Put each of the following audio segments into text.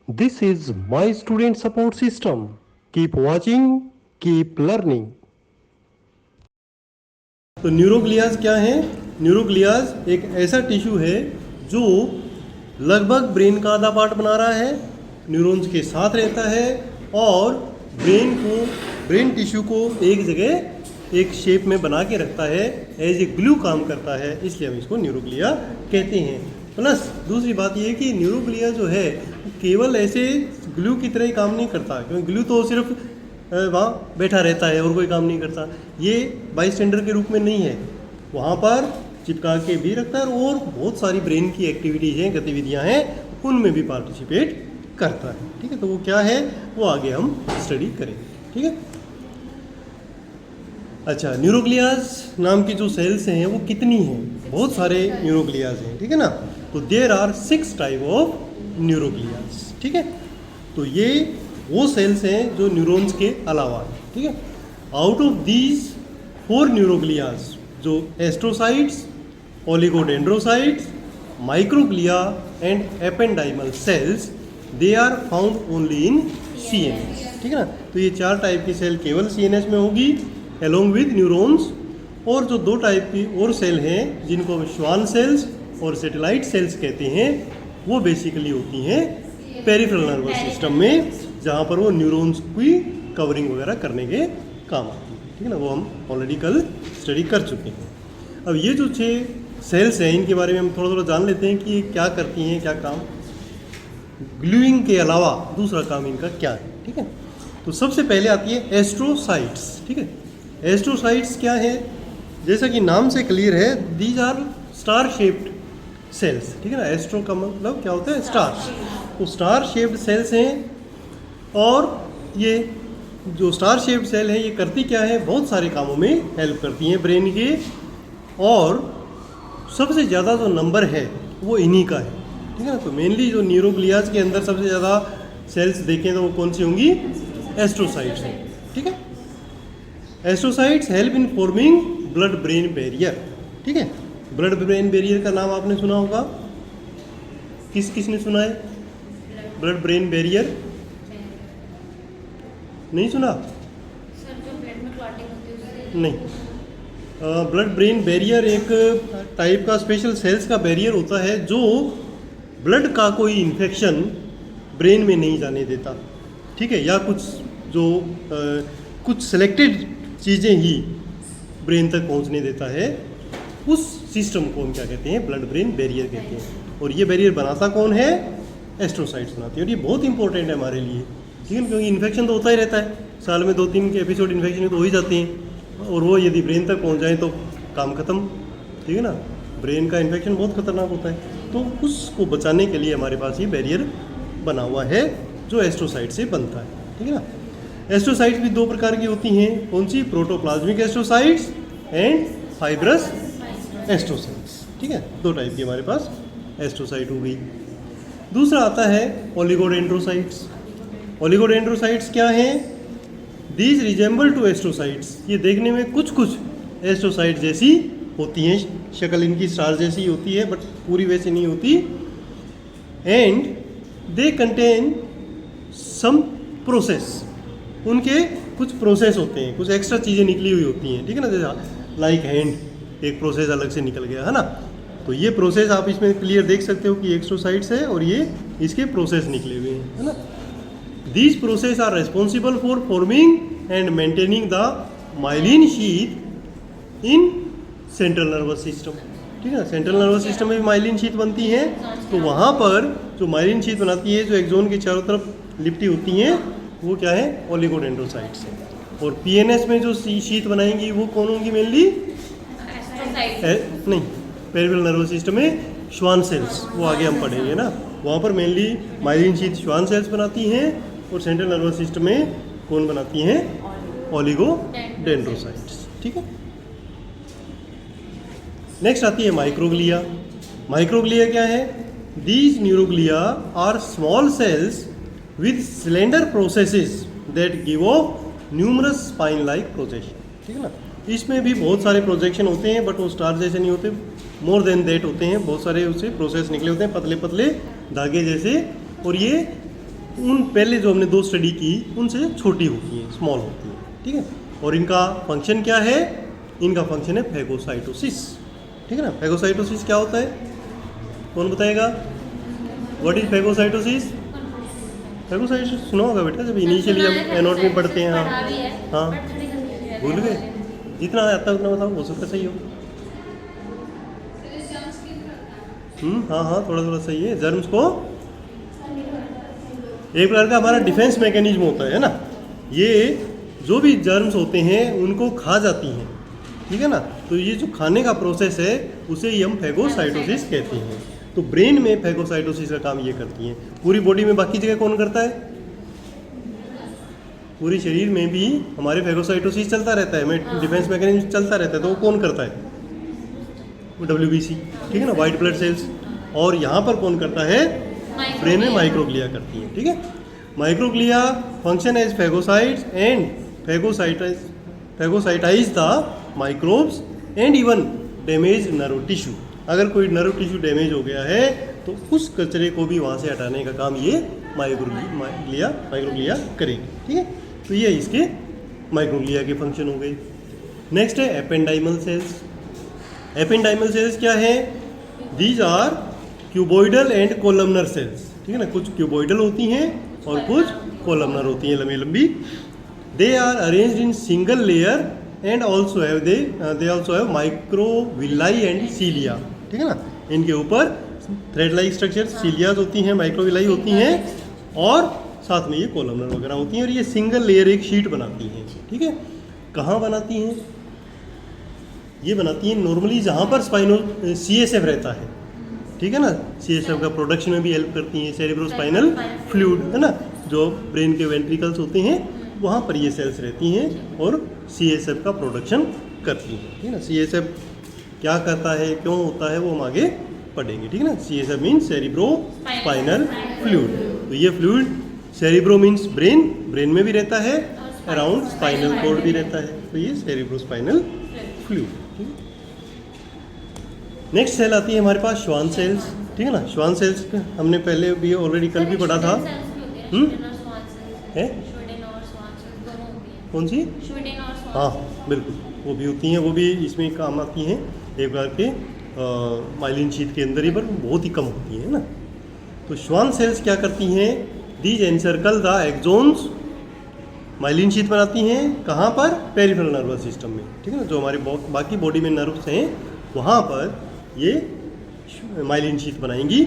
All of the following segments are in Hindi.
This is my student support system. Keep watching, keep learning. तो न्यूरोग्लियाज क्या है? न्यूरोग्लियाज एक ऐसा टिश्यू है जो लगभग ब्रेन का आधा पार्ट बना रहा है, न्यूरॉन्स के साथ रहता है और ब्रेन टिश्यू को एक जगह एक शेप में बना के रखता है, एज ए ग्लू काम करता है, इसलिए हम इसको न्यूरोग्लिया कहते हैं। प्लस दूसरी बात यह है कि न्यूरोग्लिया जो है केवल ऐसे ग्लू की तरह ही काम नहीं करता, क्योंकि ग्लू तो सिर्फ वहाँ बैठा रहता है और कोई काम नहीं करता। ये बाईस्टैंडर के रूप में नहीं है, वहाँ पर चिपका के भी रखता है और बहुत सारी ब्रेन की एक्टिविटीज़ हैं, गतिविधियाँ हैं, उनमें भी पार्टिसिपेट करता है। ठीक है, तो वो क्या है वो आगे हम स्टडी करेंगे। ठीक है, अच्छा, न्यूरोग्लियाज नाम की जो सेल्स हैं वो कितनी हैं? बहुत सारे न्यूरोग्लियाज हैं। ठीक है ना, तो देयर आर 6 टाइप ऑफ न्यूरोग्लियाज। ठीक है, तो ये वो सेल्स हैं जो न्यूरॉन्स के अलावा है। ठीक है, आउट ऑफ दीज 4 न्यूरोग्लियाज जो astrocytes, oligodendrocytes, microglia and ependymal cells, they are found only in CNS। ठीक है ना, तो ये 4 टाइप की सेल केवल CNS में होगी एलोंग विद न्यूरॉन्स, और जो 2 टाइप की और सेल हैं जिनको हम श्वान सेल्स और सैटेलाइट सेल्स कहते हैं, वो बेसिकली होती हैं पेरिफेरल नर्वस सिस्टम में, जहाँ पर वो न्यूरॉन्स की कवरिंग वगैरह करने के काम आती है। ठीक है ना, वो हम ऑलरेडी कल स्टडी कर चुके हैं। अब ये जो 6 सेल्स हैं इनके बारे में हम थोड़ा थोड़ा जान लेते हैं कि ये क्या करती हैं, क्या काम, ग्लूइंग के अलावा दूसरा काम इनका क्या है। ठीक है, तो सबसे पहले आती है एस्ट्रोसाइट्स। ठीक है, एस्ट्रोसाइट्स क्या है? जैसा कि नाम से क्लियर है, these are star shaped cells. ठीक है ना, एस्ट्रो का मतलब क्या होता है? स्टार। तो स्टार शेप्ड सेल्स हैं, और ये जो स्टार शेप्ड सेल है ये करती क्या है? बहुत सारे कामों में हेल्प करती हैं ब्रेन के, और सबसे ज़्यादा जो नंबर है वो इन्हीं का है। ठीक है ना, तो मेनली जो न्यूरोग्लियाज के अंदर सबसे ज़्यादा सेल्स देखें तो वो कौन सी होंगी? एस्ट्रोसाइट्स हैं। ठीक है, astrocytes help in forming blood brain barrier. ठीक है, ब्लड ब्रेन बैरियर का नाम आपने सुना होगा, किस किस ने सुना है? ब्लड ब्रेन बैरियर नहीं सुना? सर, जो ब्लड में क्लॉटिंग होती है उससे? नहीं, ब्लड ब्रेन बैरियर एक टाइप का स्पेशल सेल्स का बैरियर होता है जो ब्लड का कोई इन्फेक्शन ब्रेन में नहीं जाने देता। ठीक है, या कुछ सिलेक्टेड चीज़ें ही ब्रेन तक पहुंचने देता है, उस सिस्टम को हम क्या कहते हैं? ब्लड ब्रेन बैरियर कहते हैं। और ये बैरियर बनाता कौन है? एस्ट्रोसाइट्स बनाती है, और ये बहुत इंपॉर्टेंट है हमारे लिए। ठीक है, क्योंकि इन्फेक्शन तो होता ही रहता है, साल में 2-3 के एपिसोड इन्फेक्शन तो हो ही जाते हैं, और वो यदि ब्रेन तक पहुंच जाए तो काम खत्म। ठीक है ना, ब्रेन का इन्फेक्शन बहुत खतरनाक होता है, तो उसको बचाने के लिए हमारे पास ये बैरियर बना हुआ है जो एस्ट्रोसाइट से बनता है। ठीक है ना, एस्ट्रोसाइट्स भी 2 प्रकार की होती हैं। कौन सी? Protoplasmic astrocytes and fibrous astrocytes. ठीक है, 2 टाइप की हमारे पास एस्ट्रोसाइट हो गई। दूसरा आता है ओलिगोडेंड्रोसाइट्स। ओलिगोडेंड्रोसाइट्स क्या हैं? दीज रिजेंबल टू एस्ट्रोसाइट्स, ये देखने में कुछ एस्ट्रोसाइट जैसी होती हैं, शक्ल इनकी स्टार जैसी होती है, बट पूरी वैसी नहीं होती। And they contain some process, उनके कुछ प्रोसेस होते हैं, कुछ एक्स्ट्रा चीज़ें निकली हुई होती हैं। ठीक है ना, जैसे लाइक हैंड एक प्रोसेस अलग से निकल गया है ना, तो ये प्रोसेस आप इसमें क्लियर देख सकते हो कि एक्स्ट्रोसाइट्स है और ये इसके प्रोसेस निकले हुए हैं, है ना। These process are responsible for forming and maintaining the myelin sheath in central nervous system. ठीक है, सेंट्रल नर्वस सिस्टम में भी माइलिन शीथ बनती है, तो वहाँ पर जो माइलिन शीथ बनाती है, जो एक्सोन के चारों तरफ लिपटी होती हैं, वो क्या है? ओलिगोडेंड्रोसाइट्स है। और PNS में जो शीथ बनाएंगी वो कौन होंगी? मेनली नहीं, पेरिफेरल नर्वस सिस्टम में श्वान सेल्स, वो आगे हम पढ़ेंगे ना, वहाँ पर mainly myelin sheath Schwann cells बनाती हैं, और सेंट्रल नर्वस सिस्टम में कौन बनाती हैं? ओलिगोडेंड्रोसाइट्स। ठीक है, नेक्स्ट आती है माइक्रोग्लिया। माइक्रोग्लिया क्या है? These neuroglia are small cells with cylinder processes that give off numerous spine like projection. ठीक है ना, इसमें भी बहुत सारे प्रोजेक्शन होते हैं, बट वो स्टार जैसे नहीं होते, मोर देन दैट होते हैं, बहुत सारे उससे प्रोसेस निकले होते हैं, पतले पतले धागे जैसे, और ये उन पहले जो हमने 2 स्टडी की उनसे छोटी होती हैं, स्मॉल होती हैं, ठीक है। और इनका फंक्शन क्या है? इनका फंक्शन है फेगोसाइटोसिस, ठीक है ना। फेगोसाइटोसिस क्या होता है, कौन बताएगा? What is phagocytosis? फेगोसाइटोसिस सुना होगा बेटा, जब इनिशियली हम एनोटमी पढ़ते हैं। हाँ, भूल गए? जितना आता है उतना बताओ, हो सकता सही हो। हाँ, थोड़ा थोड़ा सही है। जर्म्स को एक प्रकार का हमारा डिफेंस मैकेनिज्म होता है ना। ये जो भी जर्म्स होते हैं उनको खा जाती हैं, ठीक है ना। तो ये जो खाने का प्रोसेस है उसे ही हम फेगोसाइटोसिस कहते हैं। तो ब्रेन में फेगोसाइटोसिस का काम ये करती हैं। पूरी बॉडी में बाकी जगह कौन करता है? पूरे शरीर में भी हमारे फेगोसाइटोसिस चलता रहता है, डिफेंस मैकेनिज्म चलता रहता है। तो वो कौन करता है? WBC, ठीक है ना, वाइट ब्लड सेल्स। और यहाँ पर कौन करता है? ब्रेन में माइक्रोग्लिया करती है, ठीक है। Microglia function as phagocytes and phagocytize the microbes and even damage nerve tissue. अगर कोई नर्व टिश्यू डैमेज हो गया है तो उस कचरे को भी वहाँ से हटाने का काम ये माइक्रोग्लिया करेगी, ठीक है। तो ये इसके माइक्रोग्लिया के फंक्शन हो गए। नेक्स्ट है एपेंडाइमल सेल्स। एपेंडाइमल सेल्स क्या है? These are cuboidal and columnar cells, ठीक है ना। कुछ क्यूबॉइडल होती हैं और कुछ कोलमनर होती हैं, लंबी लंबी। They are arranged in single layer and also have they also have microvilli and cilia, ठीक है ना। इनके ऊपर थ्रेड लाइक स्ट्रक्चर सीलियाज होती हैं, माइक्रोविलाई होती हैं और साथ में ये कोलमनर वगैरह होती हैं। और ये सिंगल लेयर एक शीट बनाती हैं, ठीक है। कहाँ बनाती हैं? ये बनाती हैं नॉर्मली जहाँ पर CSF रहता है, ठीक है ना। CSF का प्रोडक्शन में भी हेल्प करती हैं। सेरेब्रोस्पाइनल फ्लूइड, है ना, जो ब्रेन के वेंट्रिकल्स होते हैं वहाँ पर ये सेल्स रहती हैं और CSF का प्रोडक्शन करती हैं, ठीक है ना। CSF क्या करता है, क्यों होता है, वो हम आगे पढ़ेंगे, ठीक है ना। CSF means cerebrospinal fluid. तो ये फ्लूइड सेरेब्रो मीन्स ब्रेन में भी रहता है, अराउंड स्पाइनल कॉर्ड भी रहता है। तो ये सेरेब्रोस्पाइनल फ्लूइड। नेक्स्ट सेल आती है हमारे पास श्वान सेल्स, ठीक है ना। श्वान सेल्स हमने पहले भी ऑलरेडी कल भी पढ़ा था। है कौन सी? हाँ बिल्कुल, वो भी होती हैं, वो भी इसमें काम आती हैं। एक बार के माइलिन शीट के अंदर ही, पर बहुत ही कम होती हैं ना। तो श्वान सेल्स क्या करती हैं? These encircle the exons, myelin sheath बनाती हैं कहाँ पर? पेरिफेरल नर्वस सिस्टम में, ठीक है ना। जो हमारे बाकी बॉडी में नर्व्स हैं वहाँ पर ये माइलिन शीट बनाएंगी,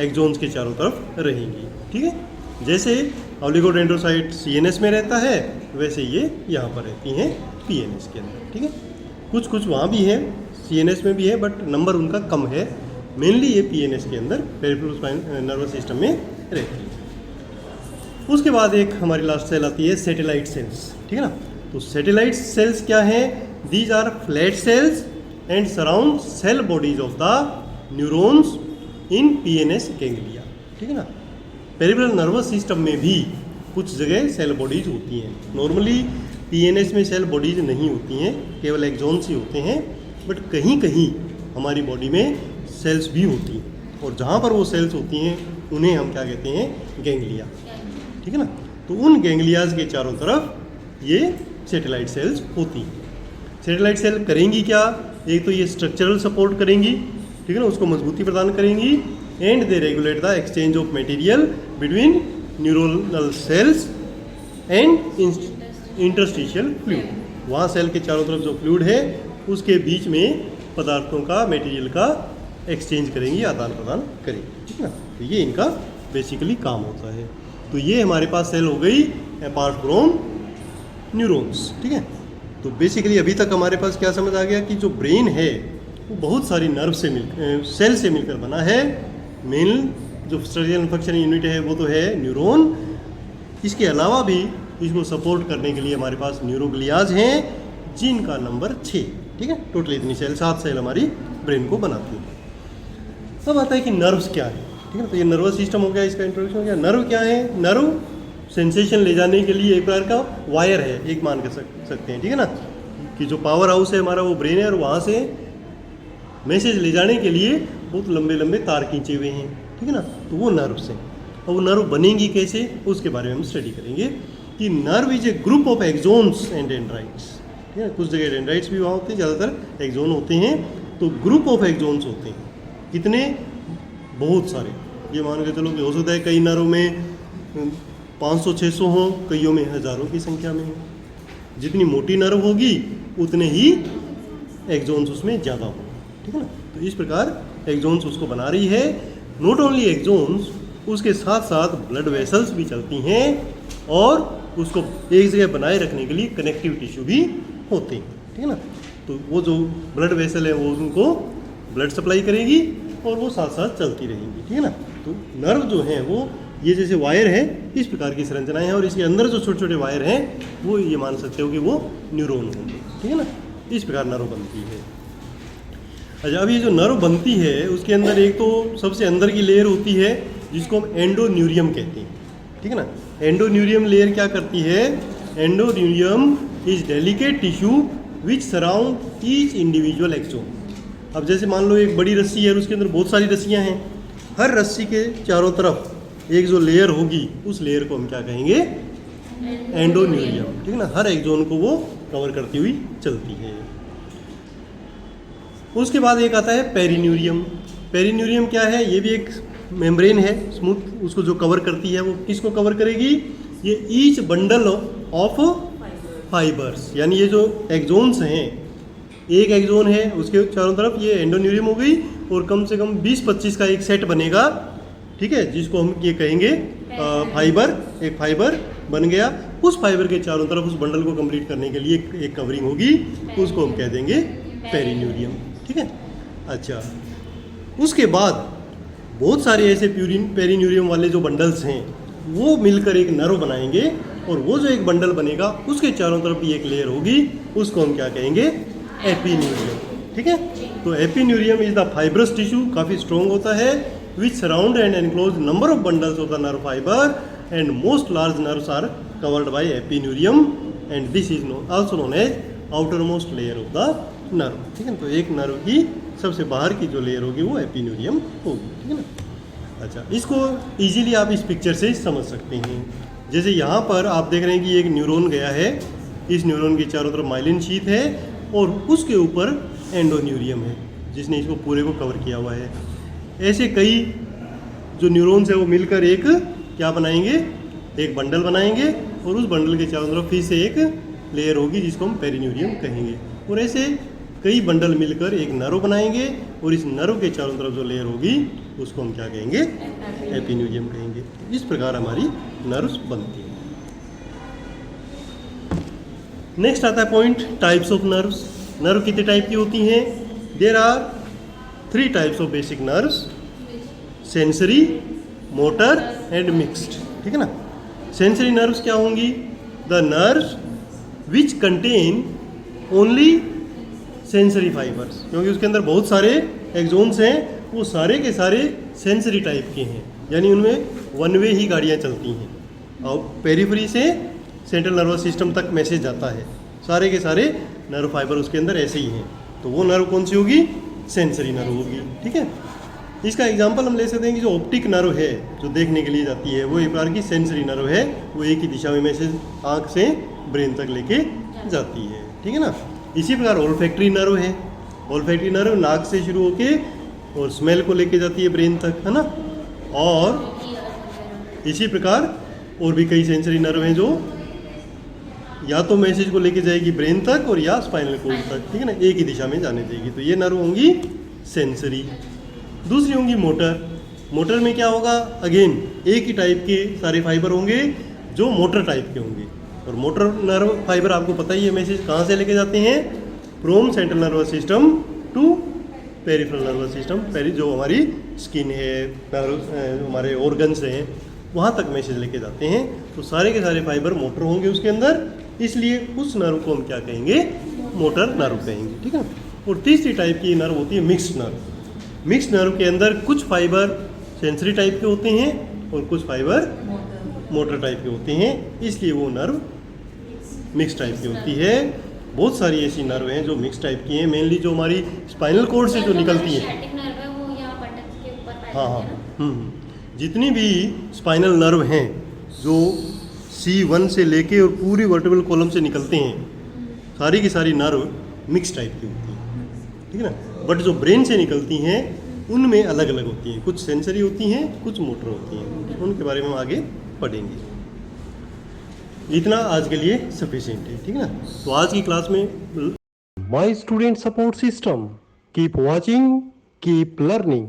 एक्सोन्स के चारों तरफ रहेंगी, ठीक है। जैसे ओलिगोडेंड्रोसाइट CNS में रहता है वैसे ये यहाँ पर रहती हैं PNS के अंदर, ठीक है। कुछ कुछ वहाँ भी है, CNS में भी है, बट नंबर उनका कम है। मेनली ये PNS के अंदर पेरिफेरल नर्वस सिस्टम में रहती है। उसके बाद एक हमारी लास्ट सेल आती है सैटेलाइट सेल्स, ठीक है ना। तो सैटेलाइट सेल्स क्या है? These are flat cells and surround cell bodies of the neurons in PNS ganglia, ठीक है ना। पेरिफेरल नर्वस सिस्टम में भी कुछ जगह सेल बॉडीज होती हैं। नॉर्मली PNS में सेल बॉडीज नहीं होती हैं, केवल एक्सोन्स ही होते हैं, बट कहीं कहीं हमारी बॉडी में सेल्स भी होती हैं। और जहाँ पर वो सेल्स होती हैं उन्हें हम क्या कहते हैं? गैंग्लिया, ठीक है ना। तो उन गैंग्लियाज के चारों तरफ ये सैटेलाइट सेल्स होती हैं। सैटेलाइट सेल करेंगी क्या? एक तो ये स्ट्रक्चरल सपोर्ट करेंगी, ठीक है ना, उसको मजबूती प्रदान करेंगी। And they regulate the exchange of material between neuronal cells and interstitial fluid. वहाँ सेल के चारों तरफ जो फ्लूइड है उसके बीच में पदार्थों का, मटेरियल का एक्सचेंज करेंगी, आदान प्रदान करेंगी, ठीक है ना। तो ये इनका बेसिकली काम होता है। तो ये हमारे पास सेल हो गई अपार्ट फ्रॉम न्यूरॉन्स, ठीक है। तो बेसिकली अभी तक हमारे पास क्या समझ आ गया कि जो ब्रेन है वो बहुत सारी नर्व से सेल से मिलकर बना है। मेन जो स्ट्रक्चरल फंक्शन यूनिट है वो तो है न्यूरॉन। इसके अलावा भी इसको सपोर्ट करने के लिए हमारे पास न्यूरोग्लियाज हैं जिनका नंबर 6, ठीक है। टोटल इतनी सेल 7 सेल हमारी ब्रेन को बनाती है। अब आता है कि नर्व्स क्या है, ठीक है। तो ये नर्वस सिस्टम हो गया, इसका इंट्रोडक्शन हो गया। नर्व क्या है? नर्व सेंसेशन ले जाने के लिए एक प्रकार का वायर है, एक मान के सकते हैं, ठीक है ना, कि जो पावर हाउस है हमारा वो ब्रेन है और वहाँ से मैसेज ले जाने के लिए बहुत लंबे लंबे तार खींचे हुए हैं, ठीक है ना। तो वो नर्व्स हैं। अब वो नर्व बनेंगी कैसे, उसके बारे में हम स्टडी करेंगे कि nerve is a group of exons and dendrites. ठीक है, कुछ जगह डेंड्राइट्स भी वहाँ होते हैं, ज़्यादातर एक्सोन होते हैं। तो ग्रुप ऑफ एक्सोन्स होते हैं कितने, बहुत सारे। ये मान के चलो कि हो सकता है कई नर्व में 500-600 हों, कईयों में हज़ारों की संख्या में हो। जितनी मोटी नर्व होगी उतने ही एक्सोन्स उसमें ज़्यादा हो। ठीक है ना, तो इस प्रकार एक्सोन्स उसको बना रही है। नॉट ओनली एक्सोन्स, उसके साथ साथ ब्लड वेसल्स भी चलती हैं और उसको एक जगह बनाए रखने के लिए कनेक्टिव टिश्यू भी होते हैं। ठीक है ना, तो वो जो ब्लड वेसल है वो उनको ब्लड सप्लाई करेगी और वो साथ साथ चलती रहेंगी। ठीक है ना, तो नर्व जो है वो ये जैसे वायर है, इस प्रकार की संरचनाएं हैं और इसके अंदर जो छोटे छोटे वायर हैं वो ये मान सकते हो कि वो न्यूरॉन होंगे। ठीक है ना, इस प्रकार नर्व बनती है। अच्छा, अब ये जो नर्व बनती है उसके अंदर एक तो सबसे अंदर की लेयर होती है जिसको हम एंडोन्यूरियम कहते हैं। ठीक है ना, एंडोन्यूरियम लेयर क्या करती है, endoneurium is delicate tissue which surround each individual axon. अब जैसे मान लो एक बड़ी रस्सी है और उसके अंदर बहुत सारी रस्सियाँ हैं, हर रस्सी के चारों तरफ एक जो लेयर होगी उस लेयर को हम क्या कहेंगे, एंडोन्यूरियम। ठीक है ना, हर एक्सोन को वो कवर करती हुई चलती है। उसके बाद एक आता है पेरिन्यूरियम। पेरिन्यूरियम क्या है, ये भी एक मेम्ब्रेन है स्मूथ, उसको जो कवर करती है वो किसको कवर करेगी, ये ईच बंडल ऑफ फाइबर्स, यानी ये जो एक्सोन्स हैं, एक एक्सोन है उसके चारों तरफ ये एंडोन्यूरियम हो गई और कम से कम 20-25 का एक सेट बनेगा। ठीक है, जिसको हम ये कहेंगे फाइबर, एक फाइबर बन गया। उस फाइबर के चारों तरफ उस बंडल को कंप्लीट करने के लिए एक कवरिंग होगी, उसको हम कह देंगे पेरिन्यूरियम। ठीक है, अच्छा, उसके बाद बहुत सारे ऐसे पेरिन्यूरियम वाले जो बंडल्स हैं वो मिलकर एक नर्व बनाएंगे और वो जो एक बंडल बनेगा उसके चारों तरफ भी एक लेयर होगी, उसको हम क्या कहेंगे, एपिन्यूरियम। ठीक है, तो epineurium is the fibrous tissue, काफ़ी स्ट्रॉन्ग होता है, which surround and enclose number of bundles of the nerve fiber and most large nerves are covered by epineurium and this is also known as outermost layer of the nerve। ठीक है, तो एक नर्व की सबसे बाहर की जो लेयर होगी वो एपिन्यूरियम होगी। ठीक है ना, अच्छा, इसको इजीली आप इस पिक्चर से समझ सकते हैं। जैसे यहाँ पर आप देख रहे हैं कि एक न्यूरॉन गया है, इस न्यूरॉन के चारों तरफ माइलिन शीथ है और उसके ऊपर एंडोन्यूरियम है जिसने इसको पूरे को कवर किया हुआ है। ऐसे कई जो न्यूरॉन्स है वो मिलकर एक क्या बनाएंगे, एक बंडल बनाएंगे और उस बंडल के चारों तरफ फिर से एक लेयर होगी जिसको हम पेरिन्यूरियम कहेंगे और ऐसे कई बंडल मिलकर एक नर्व बनाएंगे और इस नर्व के चारों तरफ जो लेयर होगी उसको हम क्या कहेंगे, एपिन्यूरियम कहेंगे। इस प्रकार हमारी नर्व्स बनती है। नेक्स्ट आता है point, types of nerves. Nerve कितने टाइप की होती हैं, there are 3 types of basic nerves, sensory, motor and mixed. ठीक है ना, सेंसरी नर्व्स क्या होंगी, the nerves which contain only sensory fibres, क्योंकि उसके अंदर बहुत सारे एक्सोन्स हैं, वो सारे के सारे सेंसरी टाइप के हैं, यानी उनमें वन वे ही गाड़ियाँ चलती हैं और पेरिफेरी से सेंट्रल नर्वस सिस्टम तक मैसेज जाता है। सारे के सारे नर्व फाइबर उसके अंदर ऐसे ही हैं, तो वो नर्व कौन सी होगी, सेंसरी नर्व होगी। ठीक है, इसका एग्जांपल हम ले सकते हैं कि जो ऑप्टिक नर्व है जो देखने के लिए जाती है वो एक प्रकार की सेंसरी नर्व है, वो एक ही दिशा में मैसेज आँख से ब्रेन तक लेके जाती है। ठीक है ना, इसी प्रकार ओल्फैक्टरी नर्व है, ओल्फैक्टरी नर्व नाक से शुरू होके और स्मेल को लेके जाती है ब्रेन तक, है ना। और इसी प्रकार और भी कई सेंसरी नर्व हैं जो या तो मैसेज को लेके जाएगी ब्रेन तक और या स्पाइनल कोर्ड तक, ठीक है ना, एक ही दिशा में जाने देगी, तो ये नर्व होंगी सेंसरी। दूसरी होंगी मोटर। मोटर में क्या होगा, अगेन एक ही टाइप के सारे फाइबर होंगे जो मोटर टाइप के होंगे, और मोटर नर्व फाइबर आपको पता ही है मैसेज कहाँ से लेके जाते हैं, from central nervous system to peripheral nervous system, जो हमारी स्किन है, हमारे ऑर्गन्स हैं, वहाँ तक मैसेज लेके जाते हैं। तो सारे के सारे फाइबर मोटर होंगे उसके अंदर, इसलिए उस नर्व को हम क्या कहेंगे, मोटर नर्व कहेंगे। ठीक है। और तीसरी टाइप की नर्व होती है मिक्स्ड नर्व। मिक्स्ड नर्व के अंदर कुछ फाइबर सेंसरी टाइप के होते हैं और कुछ फाइबर मोटर टाइप के होते हैं, इसलिए वो नर्व मिक्स टाइप की होती है। बहुत सारी ऐसी नर्व हैं जो मिक्स टाइप की हैं, मेनली जो हमारी स्पाइनल कोर्ड से जो निकलती हैं। वो यहाँ बटन के ऊपर पाई हाँ हाँ जाती है ना। जितनी भी स्पाइनल नर्व हैं जो C1 से लेके और पूरी वर्टेब्रल कॉलम से निकलते हैं, सारी की सारी नर्व मिक्स टाइप की होती हैं, ठीक है ना। बट जो ब्रेन से निकलती हैं उनमें अलग अलग होती हैं, कुछ सेंसरी होती हैं, कुछ मोटर होती हैं, उनके बारे में हम आगे पढ़ेंगे। इतना आज के लिए सफिशिएंट है, ठीक है ना। तो आज की क्लास में my student support system, keep watching, keep learning.